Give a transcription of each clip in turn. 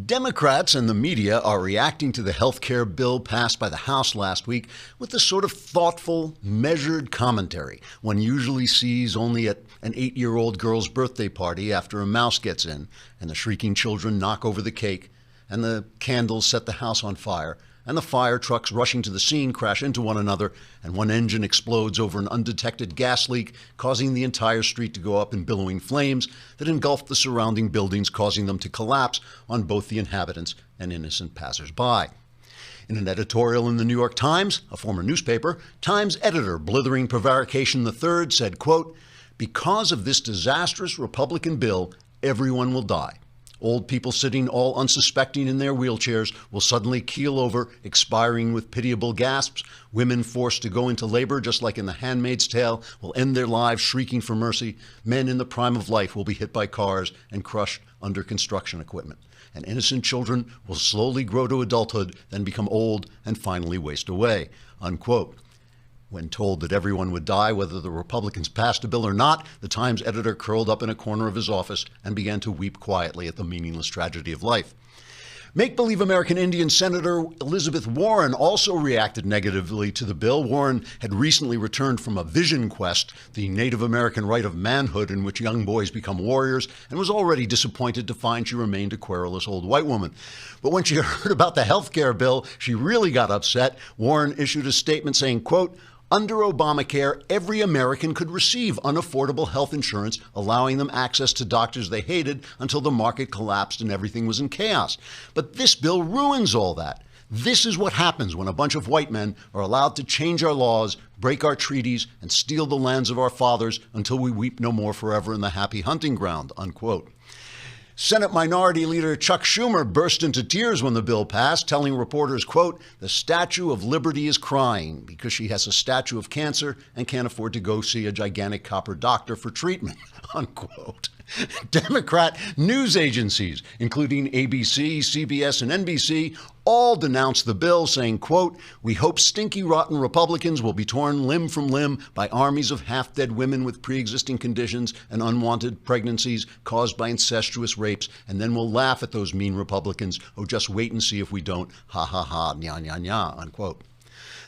Democrats and the media are reacting to the health care bill passed by the House last week with the sort of thoughtful, measured commentary one usually sees only at an 8-year-old girl's birthday party after a mouse gets in and the shrieking children knock over the cake and the candles set the house on fire and the fire trucks rushing to the scene crash into one another and one engine explodes over an undetected gas leak, causing the entire street to go up in billowing flames that engulfed the surrounding buildings, causing them to collapse on both the inhabitants and innocent passersby. In an editorial in the New York Times, a former newspaper, Times editor Blithering Prevarication III said, quote, "Because of this disastrous Republican bill, everyone will die. Old people sitting all unsuspecting in their wheelchairs will suddenly keel over, expiring with pitiable gasps. Women forced to go into labor, just like in The Handmaid's Tale, will end their lives shrieking for mercy. Men in the prime of life will be hit by cars and crushed under construction equipment. And innocent children will slowly grow to adulthood, then become old and finally waste away," unquote. When told that everyone would die whether the Republicans passed a bill or not, the Times editor curled up in a corner of his office and began to weep quietly at the meaningless tragedy of life. Make-believe American Indian Senator Elizabeth Warren also reacted negatively to the bill. Warren had recently returned from a vision quest, the Native American rite of manhood in which young boys become warriors, and was already disappointed to find she remained a querulous old white woman. But when she heard about the health care bill, she really got upset. Warren issued a statement saying, quote, "Under Obamacare, every American could receive unaffordable health insurance, allowing them access to doctors they hated until the market collapsed and everything was in chaos. But this bill ruins all that. This is what happens when a bunch of white men are allowed to change our laws, break our treaties, and steal the lands of our fathers until we weep no more forever in the happy hunting ground," unquote. Senate Minority Leader Chuck Schumer burst into tears when the bill passed, telling reporters, quote, "The Statue of Liberty is crying because she has a statue of cancer and can't afford to go see a gigantic copper doctor for treatment," unquote. Democrat news agencies, including ABC, CBS, and NBC, all denounced the bill, saying, quote, "We hope stinky, rotten Republicans will be torn limb from limb by armies of half-dead women with pre-existing conditions and unwanted pregnancies caused by incestuous rapes, and then we'll laugh at those mean Republicans. Oh, just wait and see if we don't. Ha, ha, ha, nya, nya, nya," unquote.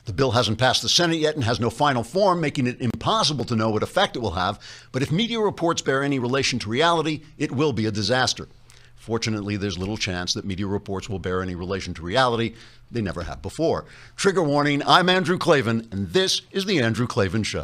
The bill hasn't passed the Senate yet and has no final form, making it impossible to know what effect it will have. But if media reports bear any relation to reality, it will be a disaster. Fortunately, there's little chance that media reports will bear any relation to reality. They never have before. Trigger warning, I'm Andrew Klavan, and this is The Andrew Klavan Show.